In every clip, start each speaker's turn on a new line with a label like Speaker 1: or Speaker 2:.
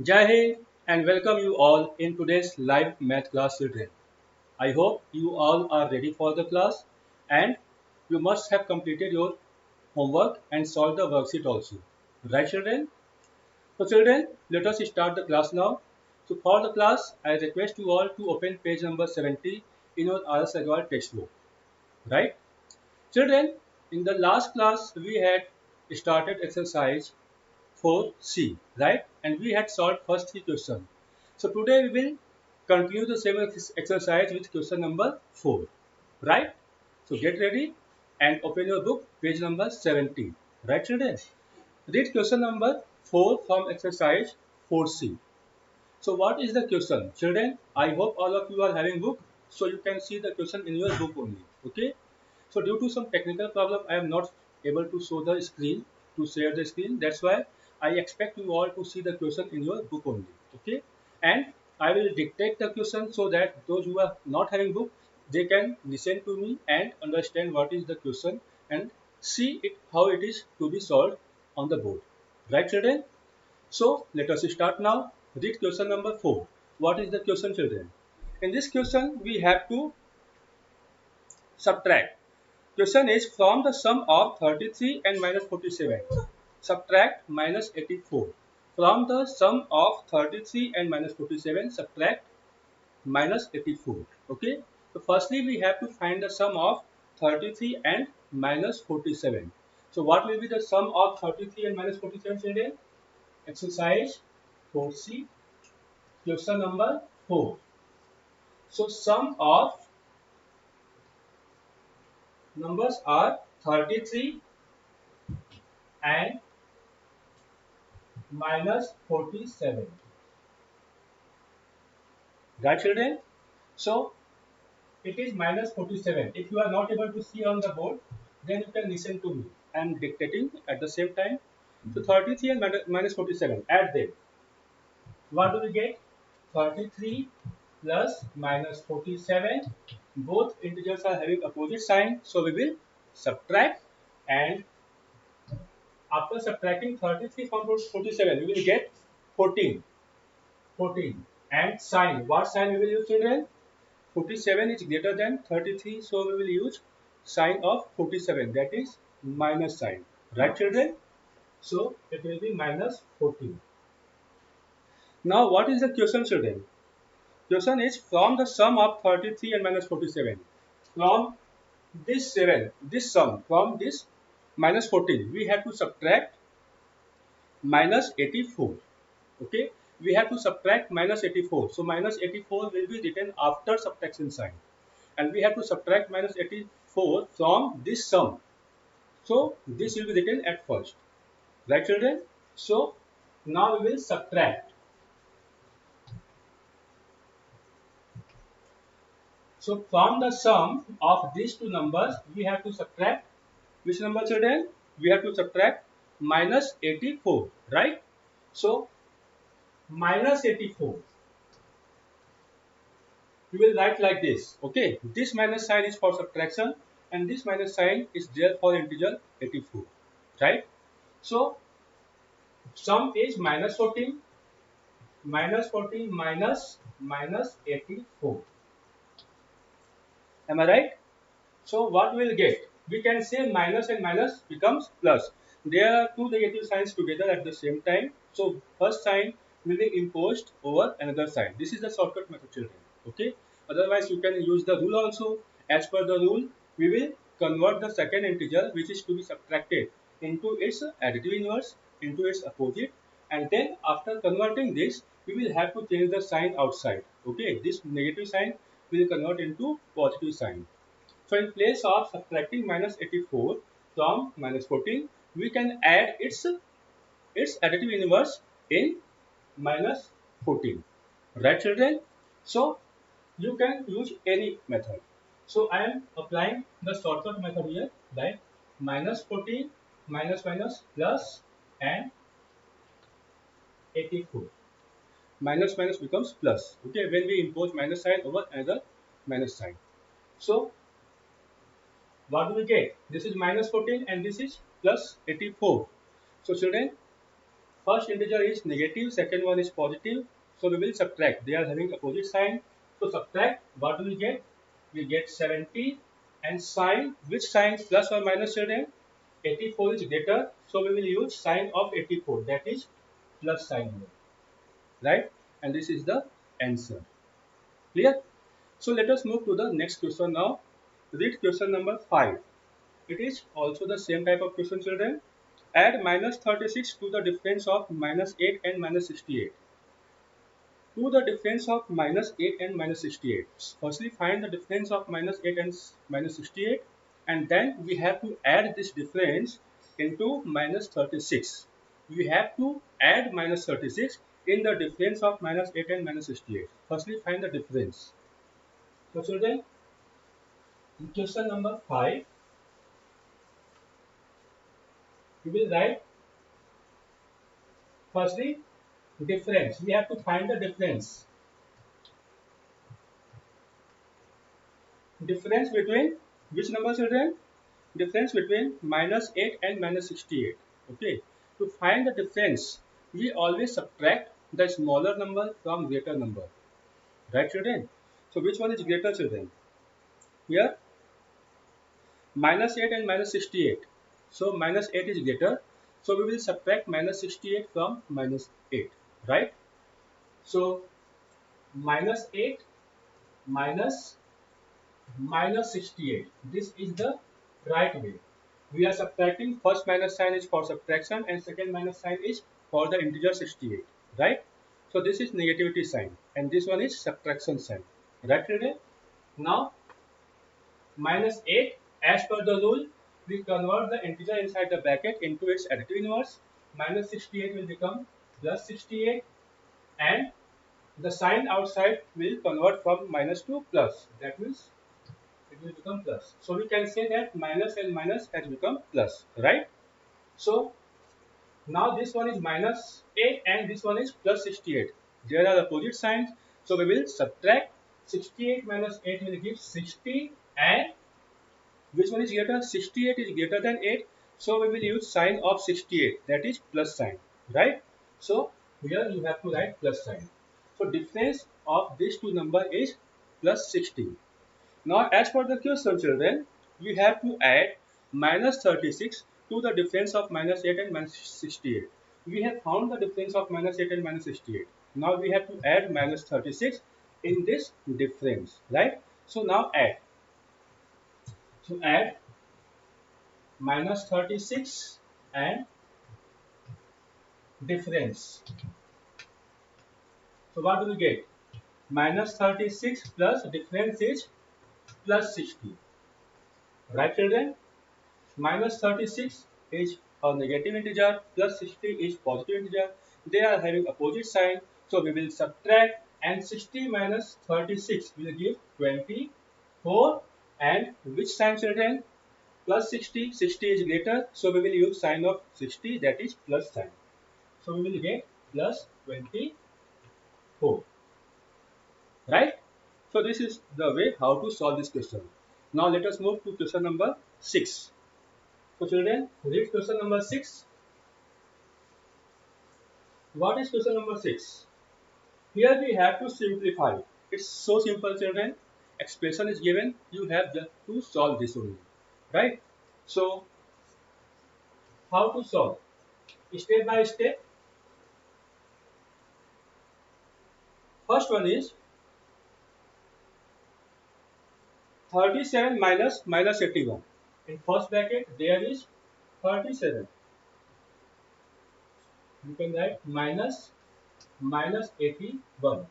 Speaker 1: Jai Hind and welcome you all in today's live math class children. I hope you all are ready for the class and you must have completed your homework and solved the worksheet also. Right children? So children, let us start the class now. So for the class, I request you all to open page number 70 in your R.S. Agarwal textbook. Right? Children, in the last class we had started exercise for C, right? And we had solved first three questions. So today we will continue the same exercise with question number 4, right? So get ready and open your book, page number 70, right children? Read question number 4 from exercise 4C. So what is the question? Children, I hope all of you are having book so you can see the question in your book only, okay? So due to some technical problem, I am not able to show the screen, to share the screen. That's why I expect you all to see the question in your book only. Okay. And I will dictate the question so that those who are not having book, they can listen to me and understand what is the question and see it how it is to be solved on the board. Right children? So let us start now. Read question number 4. What is the question children? In this question, we have to subtract. Question is from the sum of 33 and minus 47. Subtract minus 84. From the sum of 33 and minus 47, subtract minus 84. Okay. So firstly, we have to find the sum of 33 and minus 47. So what will be the sum of 33 and minus 47 children? Exercise 4C, question number 4. So sum of numbers are 33 and minus 47. Right children? So it is minus 47. If you are not able to see on the board, then you can listen to me. I am dictating at the same time. So 33 and minus 47. Add them. What do we get? 33 plus minus 47. Both integers are having opposite sign. So we will subtract, and after subtracting 33 from 47, we will get 14. 14. And sign. What sign we will use children? 47 is greater than 33, so we will use sign of 47, that is minus sign. Right children? So it will be minus 14. Now what is the question children? Question is from the sum of 33 and minus 47. From this sum, from this minus 14, we have to subtract minus 84. Okay, we have to subtract minus 84. So minus 84 will be written after subtraction sign, and we have to subtract minus 84 from this sum. So this will be written at first, right children? So now we will subtract. So from the sum of these two numbers, we have to subtract which number children? We have to subtract minus 84, right? So minus 84. We will write like this. Okay, this minus sign is for subtraction and this minus sign is there for integer 84, right? So sum is minus 14, minus 84. Am I right? So what we will get? We can say minus and minus becomes plus. There are two negative signs together at the same time. So first sign will be imposed over another sign. This is the shortcut method children. Okay. Otherwise you can use the rule also. As per the rule, we will convert the second integer which is to be subtracted into its additive inverse, into its opposite, and then after converting this we will have to change the sign outside. Okay. This negative sign will convert into positive sign. So in place of subtracting minus 84 from minus 14, we can add its additive inverse in minus 14. Right children? So you can use any method. So I am applying the shortcut method here, like minus 14 minus minus plus and 84. Minus minus becomes plus. Okay, when we impose minus sign over another minus sign. So what do we get? This is minus 14 and this is plus 84. So children, First integer is negative, second one is positive. So we will subtract. They are having opposite sign. So subtract. What do we get? We get 70. And sign, which sign, plus or minus, children? 84 is greater. So we will use sign of 84. That is plus sign here. Right? And this is the answer. Clear? So let us move to the next question now. Read question number 5. It is also the same type of question, children. Add minus 36 to the difference of minus 8 and minus 68. To the difference of minus 8 and minus 68. Firstly, find the difference of minus 8 and minus 68, and then we have to add this difference into minus 36. We have to add minus 36 in the difference of minus 8 and minus 68. Firstly, find the difference. So children, in question number 5, we will write firstly difference. We have to find the difference. Difference between which number, children? Difference between minus 8 and minus 68. Okay. To find the difference, we always subtract the smaller number from greater number. Right, children? So which one is greater, children? Here, minus 8 and minus 68. So minus 8 is greater. So we will subtract minus 68 from minus 8. Right? So minus 8 minus minus 68. This is the right way. We are subtracting. First minus sign is for subtraction and second minus sign is for the integer 68. Right? So this is negativity sign and this one is subtraction sign. Right, children? Now minus 8, as per the rule, we convert the integer inside the bracket into its additive inverse. Minus 68 will become plus 68 and the sign outside will convert from minus to plus. That means it will become plus. So we can say that minus and minus has become plus, right? So now this one is minus 8 and this one is plus 68. There are opposite signs. So we will subtract. 68 minus 8 will give 60, and which one is greater? 68 is greater than 8. So we will use sign of 68, that is plus sign, right? So here you have to write plus sign. So difference of these two number is plus 60. Now as per the question, children, we have to add minus 36 to the difference of minus 8 and minus 68. We have found the difference of minus 8 and minus 68. Now we have to add minus 36 in this difference, right? So now add. So add minus 36 and difference. So what do we get? Minus 36 plus difference is plus 60. Right, children? Minus 36 is a negative integer, plus 60 is positive integer. They are having opposite sign. So we will subtract, and 60 minus 36 will give 24. And which sign, children? Plus 60. 60 is greater. So we will use sign of 60, that is plus sign. So we will get plus 24. Right? So this is the way how to solve this question. Now let us move to question number 6. So children, read question number 6. What is question number 6? Here we have to simplify. It's so simple, children. Expression is given. You have just to solve this only. Right? So how to solve? Step by step. First one is 37 minus 81. In first bracket there is 37. You can write minus 81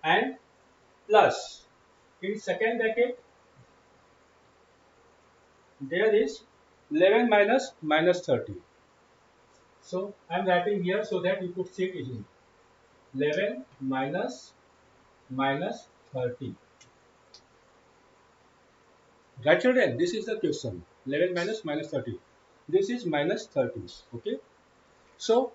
Speaker 1: and plus. In second bracket there is 11 minus 30. So I am writing here so that you could see it easily. 11 minus 30. Right, children? This is the question. 11 minus 30. This is minus 30. Okay. So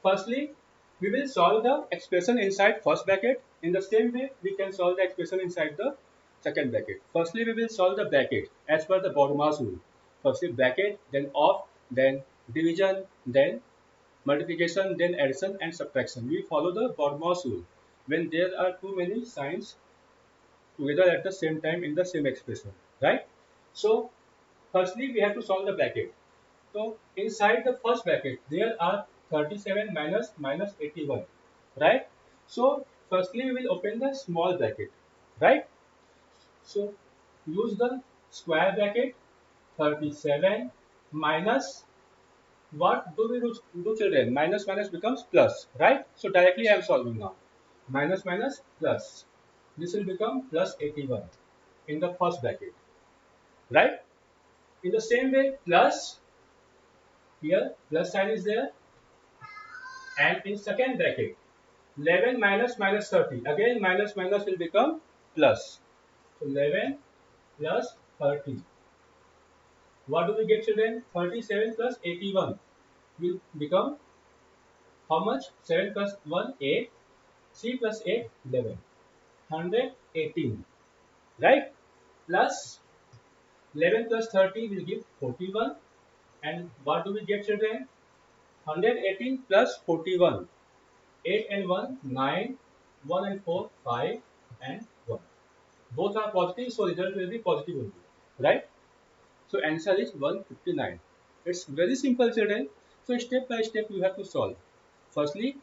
Speaker 1: firstly, we will solve the expression inside first bracket. In the same way, we can solve the expression inside the second bracket. Firstly, we will solve the bracket as per the BODMAS rule. Firstly bracket, then off, then division, then multiplication, then addition and subtraction. We follow the Bormos rule when there are too many signs together at the same time in the same expression, right? So firstly we have to solve the bracket. So inside the first bracket there are 37 minus 81, right? So firstly we will open the small bracket, right? So use the square bracket. 37 minus, what do we do children? Minus minus becomes plus, right? So directly I am solving now. Minus minus plus. This will become plus 81 in the first bracket, right? In the same way, plus, here plus sign is there, and in second bracket 11 minus 30, again minus minus will become plus. So 11 plus 30. What do we get children? 37 plus 81 will become how much? 7 plus 1 8, 3 plus 8 11, 118, right? Plus 11 plus 30 will give 41, and what do we get children? 118 plus 41, 8 and 1 9, 1 and 4 5, and 1. Both are positive, so result will be positive only, right? So answer is 159. It's very simple children. So step by step you have to solve. Firstly,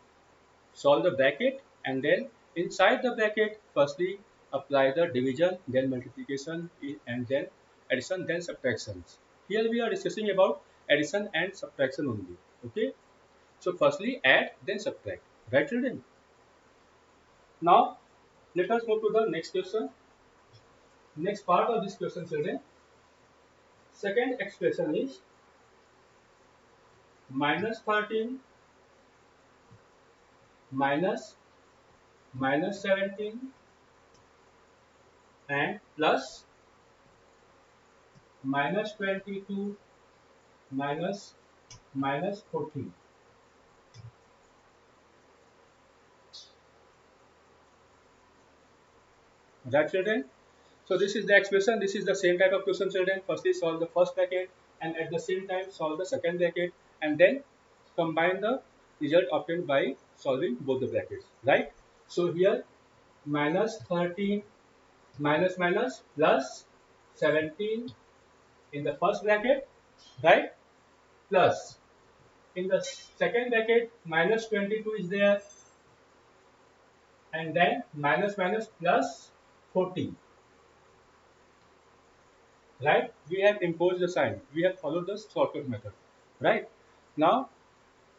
Speaker 1: solve the bracket, and then inside the bracket firstly apply the division, then multiplication, and then addition, then subtractions. Here we are discussing about addition and subtraction only. Okay, so firstly add, then subtract, right children? Now let us move to the next question. Next part of this question children, second expression is minus 13 minus minus 17 and plus minus 22 minus minus 14. Right children? So this is the expression, this is the same type of question children. Firstly solve the first bracket and at the same time solve the second bracket, and then combine the result obtained by solving both the brackets, right? So here minus 13 minus minus plus 17 in the first bracket, right? Plus in the second bracket minus 22 is there, and then minus minus plus 14, right? We have imposed the sign, we have followed the shortcut method, right? Now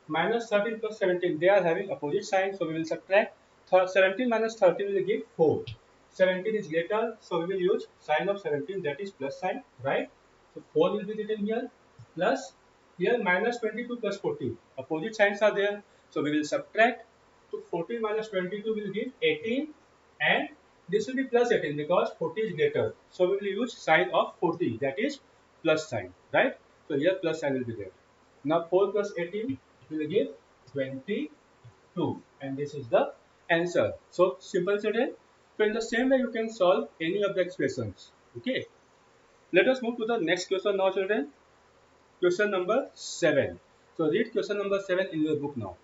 Speaker 1: minus 13 plus 17, they are having opposite signs, so we will subtract. 17 minus 13 will give 4. 17 is greater, so we will use sign of 17, that is plus sign, right? So 4 will be written here, plus here minus 22 plus 14, opposite signs are there, so we will subtract. So 14 minus 22 will give 18, and this will be plus 18 because 40 is greater, so we will use sign of 40, that is plus sign, right? So here plus sign will be there. Now 4 plus 18 will give 22, and this is the answer. So simple children. So in the same way you can solve any of the expressions. Okay. Let us move to the next question now children. Question number 7. So read question number 7 in your book now.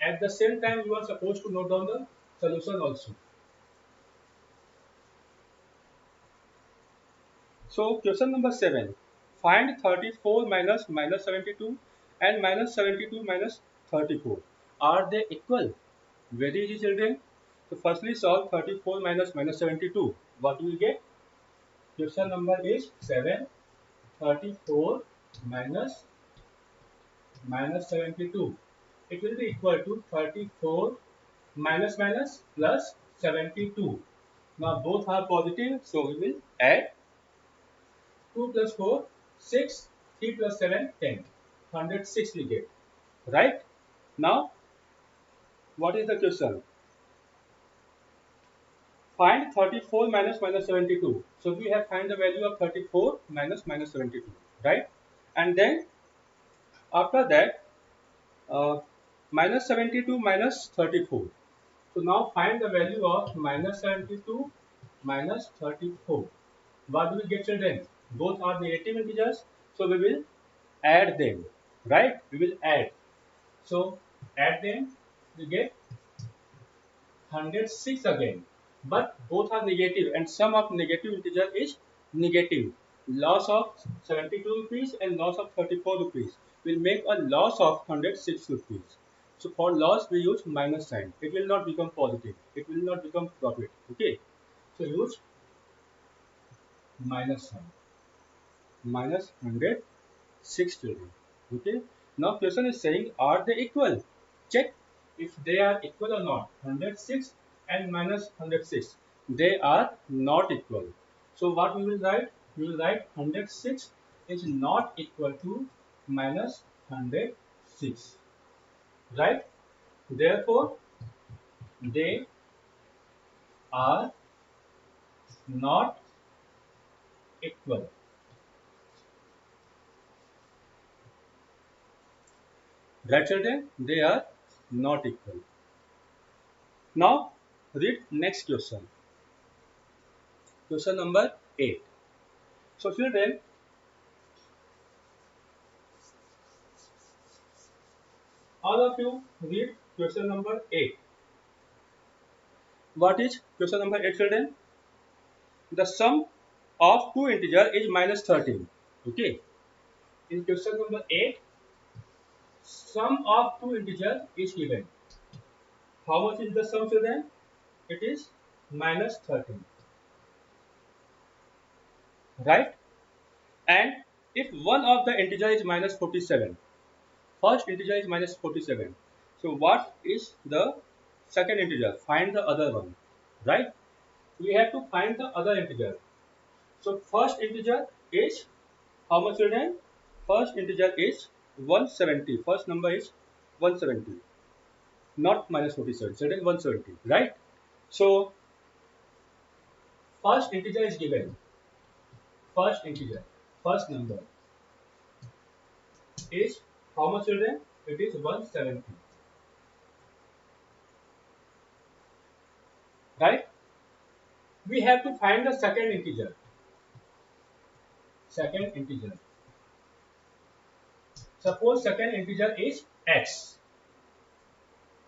Speaker 1: At the same time you are supposed to note down the solution also. So question number 7. Find 34 minus 72 and minus 72 minus 34. Are they equal? Very easy children. So firstly solve 34 minus 72. What do we get? Question number is 7. 34 minus minus 72. It will be equal to 34 minus plus 72. Now both are positive, so we will add 2 plus 4, 6, 3 plus 7, 10. 106 we get. Right? Now, what is the question? Find 34 minus 72. So we have find the value of 34 minus 72. Right? And then, after that, minus 72 minus 34. So now find the value of minus 72 minus 34. What do we get children? Both are negative integers, so we will add them, right? We will add. So add them, we get 106 again. But both are negative and sum of negative integer is negative. Loss of 72 rupees and loss of 34 rupees will make a loss of 106 rupees. So for loss we use minus sign. It will not become positive. It will not become profit. Okay. So use minus sign. Minus 106 children. Okay. Now question is saying are they equal? Check if they are equal or not. 106 and minus 106. They are not equal. So what we will write? We will write 106 is not equal to minus 106. Right? Therefore, they are not equal. Right children? They are not equal. Now read next question. Question number 8. So children, all of you read question number 8. What is question number 8 children? The sum of two integers is minus 13. Okay. In question number 8, sum of two integers is given. How much is the sum children? It is minus 13. Right? And if one of the integer is minus 47, first integer is minus 47. So what is the second integer? Find the other one. Right? We have to find the other integer. So first integer is how much children? First integer is 170. First number is 170. Not minus 47. Children 170. Right? So first integer is given. First integer. First number is how much children? It is 170. Right? We have to find the second integer. Second integer. Suppose second integer is x.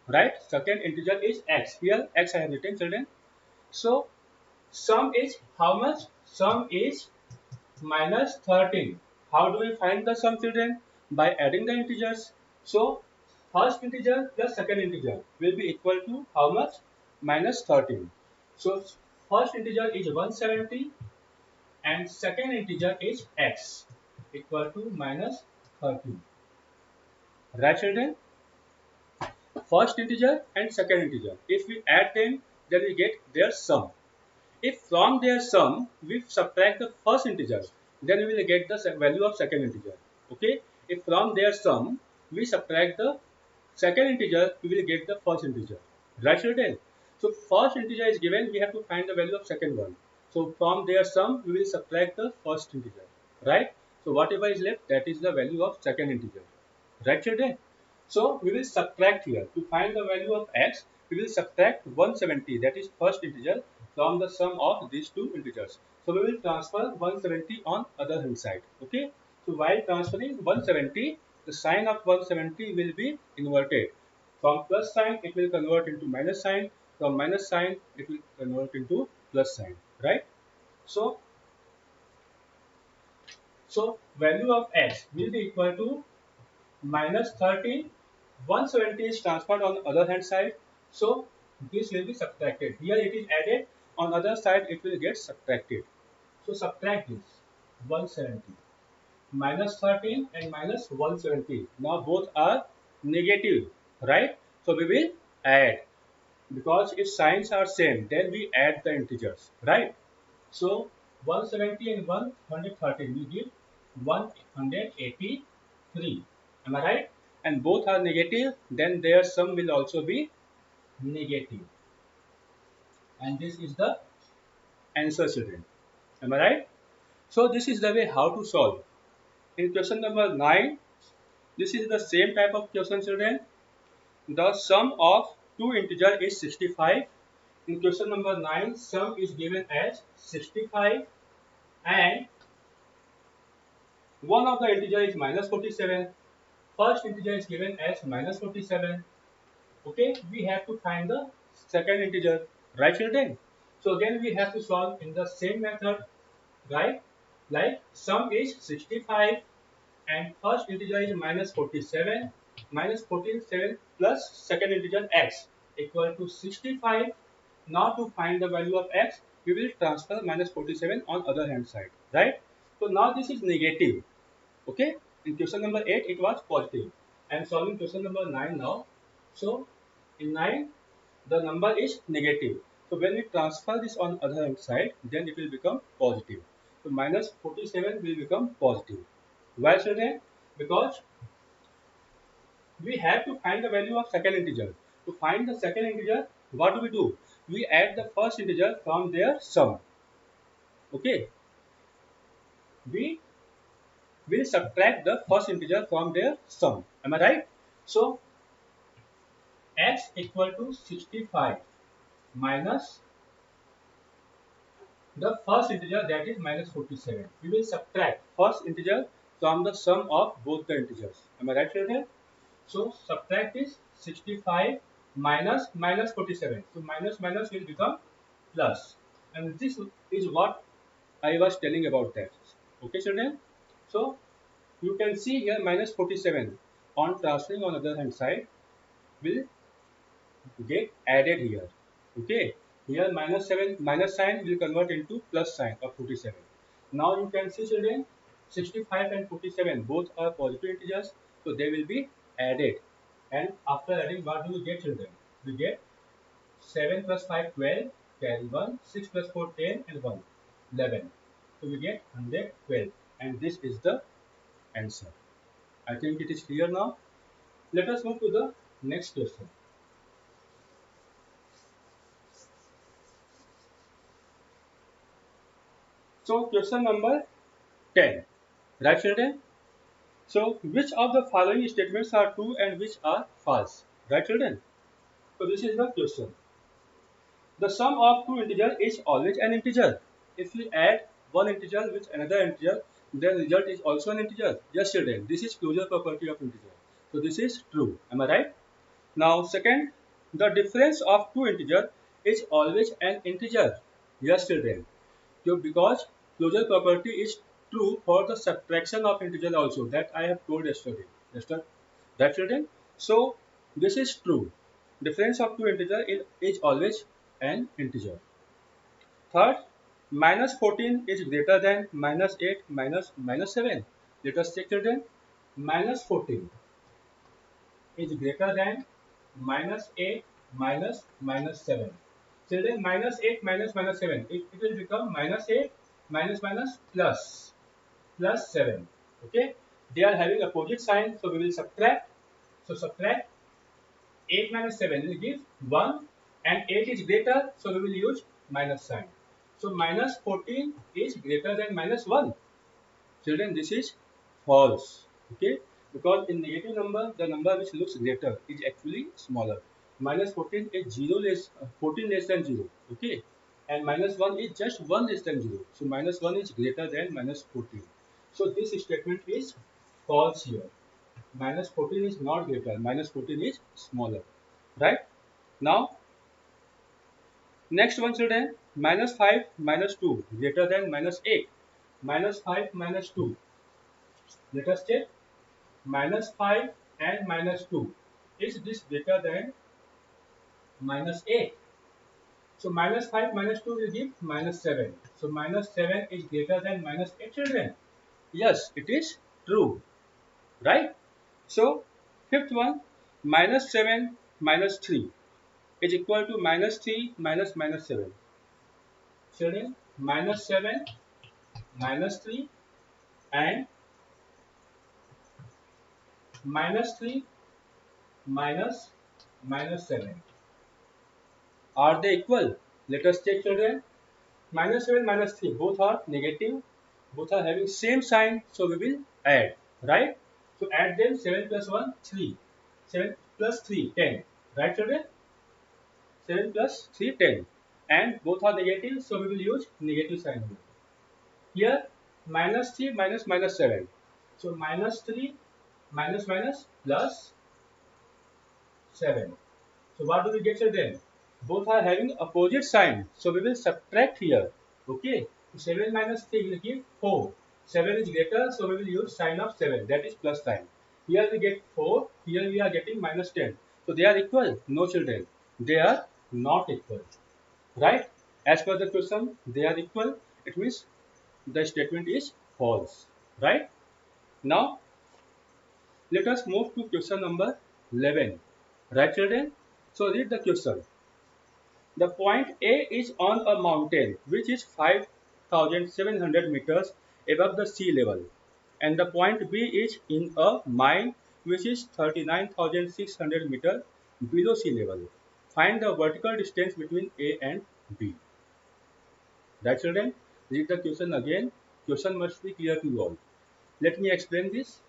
Speaker 1: Right? Second integer is x. Here x I have written children. So sum is how much? Sum is minus 13. How do we find the sum children? By adding the integers. So first integer plus second integer will be equal to how much? Minus 13. So first integer is 170 and second integer is x equal to minus 13. Right children? First integer and second integer. If we add them, then we get their sum. If from their sum we subtract the first integer, then we will get the value of second integer. Okay? If from their sum we subtract the second integer, we will get the first integer. Right children? So first integer is given, we have to find the value of second one. So from their sum we will subtract the first integer. Right? So whatever is left, that is the value of second integer. Right children? So we will subtract here. To find the value of x, we will subtract 170, that is first integer, from the sum of these two integers. So we will transfer 170 on other hand side. Okay. So while transferring 170, the sign of 170 will be inverted. From plus sign, it will convert into minus sign. From minus sign, it will convert into plus sign. Right. So value of x will be equal to minus 13. 170 is transferred on the other hand side, so this will be subtracted. Here it is added, on other side it will get subtracted. So subtract this 170, minus 13 and minus 170. Now both are negative, right? So we will add, because if signs are same, then we add the integers, right? So 170 and 113 we give 183. Am I right? And both are negative, then their sum will also be negative. And this is the answer children. Am I right? So this is the way how to solve. In question number 9, this is the same type of question children. The sum of two integers is 65. In question number 9, sum is given as 65 and One of the integer is minus 47. First integer is given as minus 47. Okay, we have to find the second integer, right children? So again we have to solve in the same method, right? Like sum is 65 and first integer is minus 47, minus 47 plus second integer x equal to 65. Now to find the value of x, we will transfer minus 47 on other hand side, right? So now this is negative. Okay, in question number 8 it was positive. I am solving question number 9 now. So in 9 the number is negative. So when we transfer this on other hand side, then it will become positive. So minus 47 will become positive. Why children? Because we have to find the value of second integer. To find the second integer, what do we do? We add the first integer from their sum. Okay, we will subtract the first integer from their sum. Am I right? So x equal to 65 minus the first integer, that is minus 47. We will subtract first integer from the sum of both the integers. Am I right children? So subtract is 65 minus minus 47. So minus minus will become plus. And this is what I was telling about that. Okay children? So you can see here minus 47 on transferring on other hand side will get added here. Okay, here minus 7 minus sign will convert into plus sign of 47. Now you can see children, 65 and 47 both are positive integers, so they will be added. And after adding, what do we get children? We get 7 plus 5 12, carry 1, 6 plus 4 10 and 1 11. So we get 112 and this is the answer. I think it is clear now. Let us move to the next question. So question number 10. Right children? So which of the following statements are true and which are false? Right children? So this is the question. The sum of two integers is always an integer. If we add one integer with another integer, the result is also an integer. Yes children, this is closure property of integer. So this is true. Am I right? Now second, the difference of two integers is always an integer. Yes children. So because closure property is true for the subtraction of integer also, that I have told yesterday. That children. So this is true. Difference of two integer is always an integer. Third, minus 14 is greater than minus 8 minus minus 7. Let us check children. Minus 14 is greater than minus 8 minus minus 7. Children, minus 8 minus minus 7, it will become minus 8 minus minus plus 7. Okay, they are having opposite sign, so we will subtract. So subtract 8 minus 7 will give 1 and 8 is greater, so we will use minus sign. So minus 14 is greater than minus 1. Children, this is false. Okay, because in negative number, the number which looks greater is actually smaller. Minus 14 is 14 less than 0. Okay, and minus 1 is just 1 less than 0. So minus 1 is greater than minus 14. So this statement is false here. Minus 14 is not greater. Minus 14 is smaller. Right? Now, next one children, minus 5 minus 2 greater than minus 8. Minus 5 minus 2. Let us check. Minus 5 and minus 2. Is this greater than minus 8? So minus 5 minus 2 will give minus 7. So minus 7 is greater than minus 8 children. Yes, it is true. Right? So fifth one, minus 7 minus 3 is equal to minus 3 minus minus 7. Children, minus 7 minus 3 and minus 3 minus minus 7. Are they equal? Let us check children. Minus 7 minus 3 both are negative, both are having same sign, so we will add, right? So add them. 7 plus 1 3, 7 plus 3 10, right children? 7 plus 3 10, and both are negative, so we will use negative sign here. Here minus 3 minus minus 7, So minus 3 minus minus plus 7. So what do we get here then? Both are having opposite sign. So we will subtract here. Okay. So 7 minus 3 will give 4. 7 is greater, so we will use sign of 7. That is plus sign. Here we get 4. Here we are getting minus 10. So they are equal? No, children. They are not equal. Right? As per the question, they are equal. It means the statement is false. Right? Now, let us move to question number 11. Right, children? So read the question. The point A is on a mountain which is 5,700 meters above the sea level, and the point B is in a mine which is 39,600 meters below sea level. Find the vertical distance between A and B. Right, children? Read the question again. Question must be clear to you all. Let me explain this.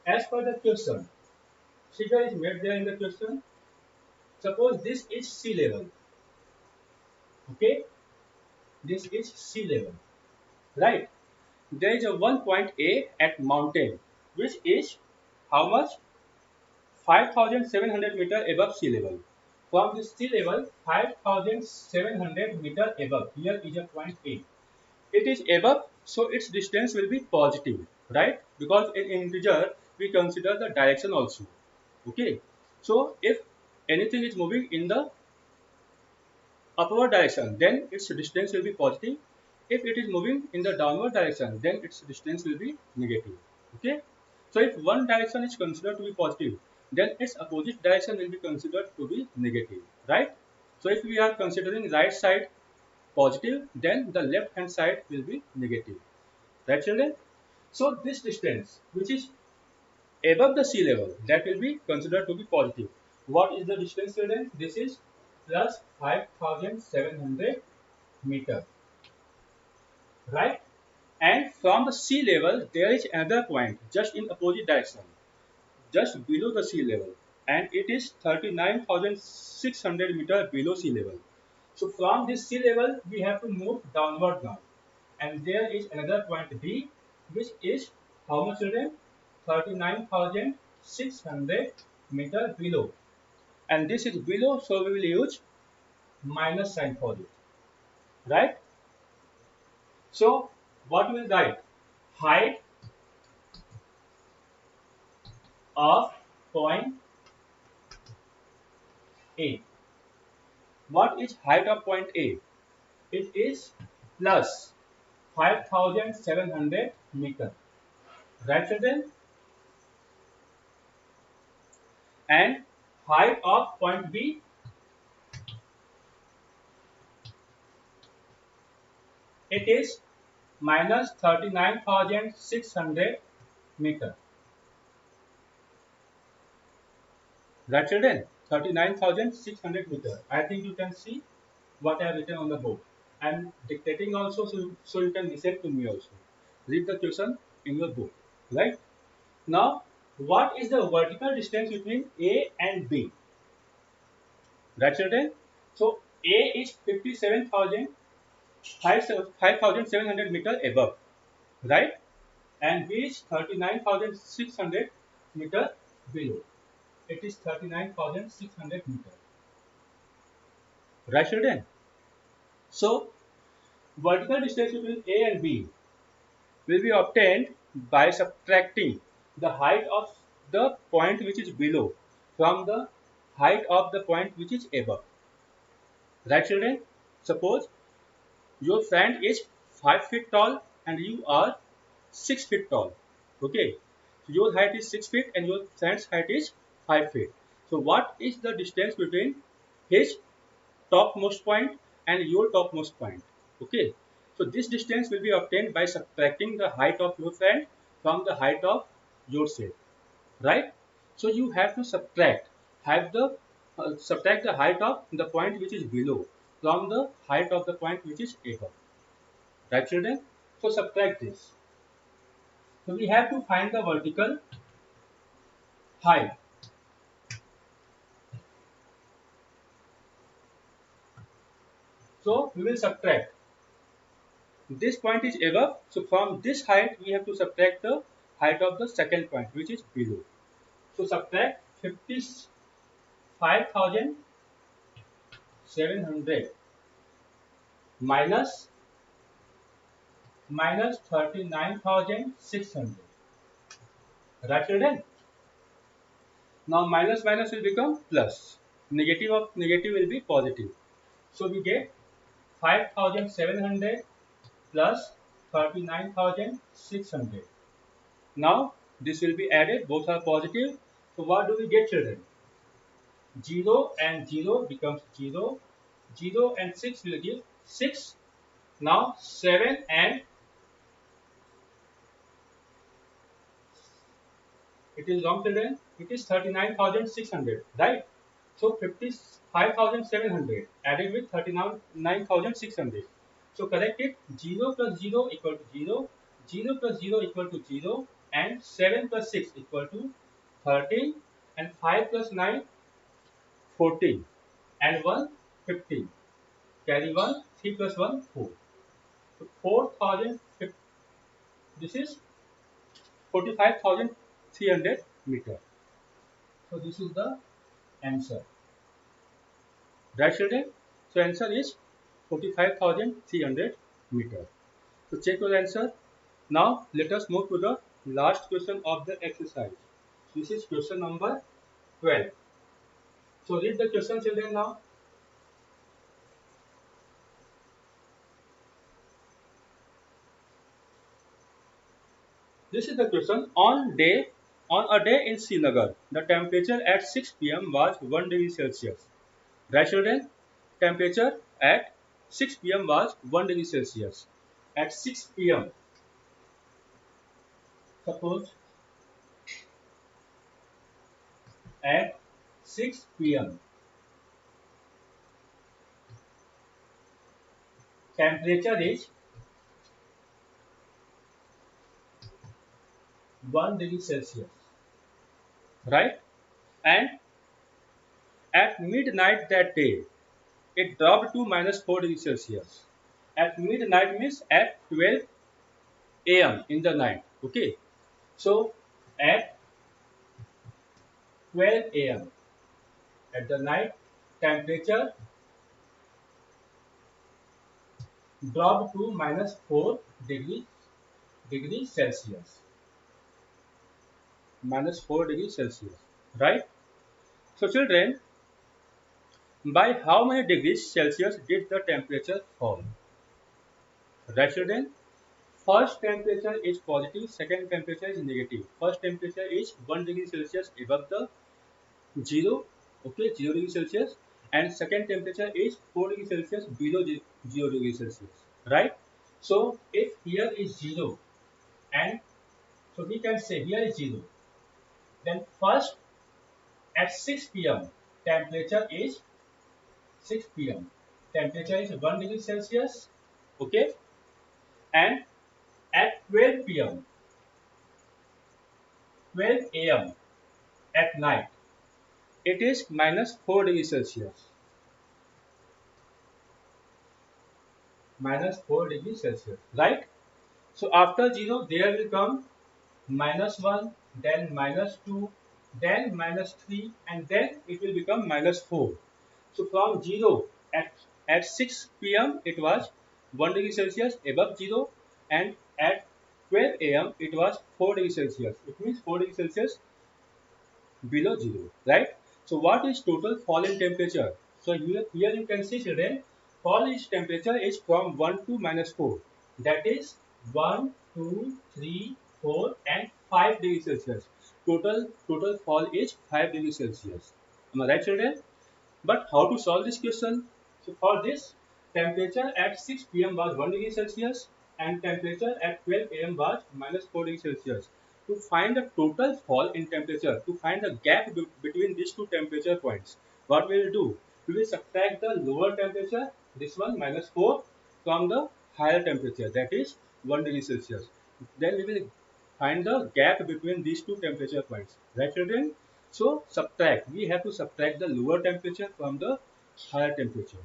Speaker 1: As per the question, figure is made there in the question. Suppose this is sea level. Okay, this is sea level. Right? There is a one point A at mountain, which is how much? 5,700 meter above sea level. From the sea level, 5,700 meter above. Here is a point A. It is above, so its distance will be positive, right? Because in integer we consider the direction also. Okay. So if anything is moving in the upward direction, then its distance will be positive. If it is moving in the downward direction, then its distance will be negative. Okay. So if one direction is considered to be positive, then its opposite direction will be considered to be negative, right? So if we are considering right side positive, then the left hand side will be negative, right, children? So this distance, which is above the sea level, that will be considered to be positive. What is the distance, children? This is plus 5,700 meter, right? And from the sea level, there is another point just in opposite direction, just below the sea level, and it is 39,600 meter below sea level. So from this sea level, we have to move downward now, and there is another point B, which is how much, children? 39,600 meter below, and this is below, so we will use minus sign for it, right? So what will write? Height of point A. What is height of point A? It is plus 5,700 meter, right, children? And height of point B, it is minus 39,600 meter, right, children? 39,600 meter. I think you can see what I have written on the board. I am dictating also, so you can listen to me also. Read the question in your book, right? Now, what is the vertical distance between A and B? Right, children? So, A is 5,700 meter above, right? And B is 39,600 meter below. It is 39,600 meter. Right, children? So, vertical distance between A and B will be obtained by subtracting the height of the point which is below from the height of the point which is above. Right, children? Suppose your friend is 5 feet tall and you are 6 feet tall. Okay. So your height is 6 feet and your friend's height is 5 feet. So what is the distance between his topmost point and your topmost point? Okay. So this distance will be obtained by subtracting the height of your friend from the height of yourself. Right? So you have to subtract the height of the point which is below from the height of the point which is above. Right, children? So subtract this. So we have to find the vertical height. So we will subtract This point is above, so from this height we have to subtract the height of the second point, which is below. So subtract 55,700 minus 39,600. Right children? Now minus minus will become plus. Negative of negative will be positive. So we get 5,700 plus 39,600. Now this will be added, both are positive. So what do we get children? 0 and 0 becomes 0. 0 and 6 will give 6. Now 7 and it is wrong children. It is 39,600, right? So 55,700 added with 39,600. So correct it. 0 plus 0 equal to 0. 0 plus 0 equal to 0. And 7 plus 6 equal to 13. And 5 plus 9, 14. And 1, 15. Carry 1, 3 plus 1, 4. So 4,000, this is 45,300 meter. So this is the answer. Right children? So answer is 45,300 meter. So check your answer. Now let us move to the last question of the exercise. This is question number 12. So read the question children now. This is the question. On a day in Srinagar, the temperature at 6 p.m. was 1 degree Celsius. Right children? Temperature at 6 p.m. was 1 degree Celsius. At 6 p.m. Suppose at 6 p.m. temperature is 1 degree Celsius. Right? And at midnight that day, it dropped to minus 4 degrees Celsius. At midnight means at 12 a.m. in the night. Okay. So at 12 a.m. at the night, temperature dropped to minus 4 degrees Celsius. Minus 4 degrees Celsius. Right? So children, by how many degrees Celsius did the temperature fall? Right children? First temperature is positive, second temperature is negative. First temperature is 1 degree Celsius above the 0, okay, 0 degree Celsius, and second temperature is 4 degree Celsius below 0 degree Celsius, right? So if here is 0, and so we can say here is 0, then first at 6 p.m. temperature is 6 p.m. temperature is 1 degree Celsius, okay, and at 12 p.m. 12 a.m. at night, it is minus 4 degrees Celsius. Minus 4 degrees Celsius, right? So after 0, there will come minus 1, then minus 2, then minus 3, and then it will become minus 4. So from 0 at 6 p.m. it was 1 degree Celsius above 0, and at 12 a.m. it was 4 degree Celsius. It means 4 degree Celsius below 0, right? So what is total fall in temperature? So here you can see children, fall in temperature is from 1 to minus 4. That is 1, 2, 3, 4 and 5 degrees Celsius. Total fall is 5 degrees Celsius. Am I right children? But how to solve this question? So for this, temperature at 6 p.m. was 1 degree Celsius and temperature at 12 a.m. was minus 4 degrees Celsius. To find the total fall in temperature, to find the gap between these two temperature points, what we will do? We will subtract the lower temperature, this one minus 4, from the higher temperature, that is 1 degree Celsius. Then we will find the gap between these two temperature points. Right children? So subtract. We have to subtract the lower temperature from the higher temperature.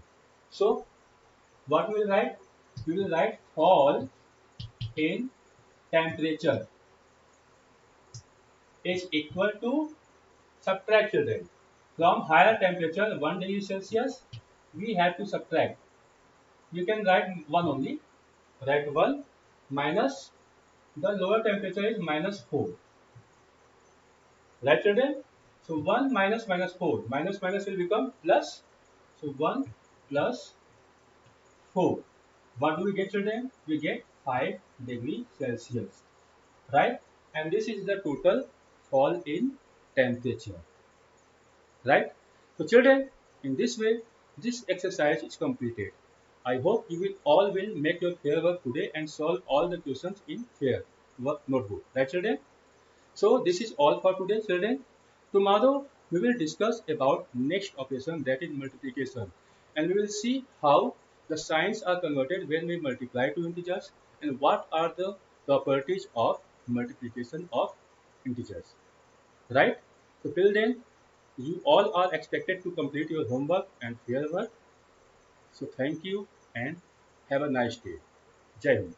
Speaker 1: So what we will write? we will write fall in temperature is equal to, subtract children. From higher temperature 1 degree Celsius, we have to subtract. You can write 1 only. Write 1 minus the lower temperature is minus 4. Right children? So 1 minus minus 4. Minus minus will become plus. So 1 plus 4. What do we get children? We get 5 degree Celsius. Right? And this is the total fall in temperature. Right? So children, in this way, this exercise is completed. I hope you will all will make your fair work today and solve all the questions in fair work notebook. Right children? So this is all for today children. Tomorrow we will discuss about next operation, that is multiplication, and we will see how the signs are converted when we multiply two integers and what are the properties of multiplication of integers. Right? So till then, you all are expected to complete your homework and fair work. So thank you and have a nice day. Jai Hind.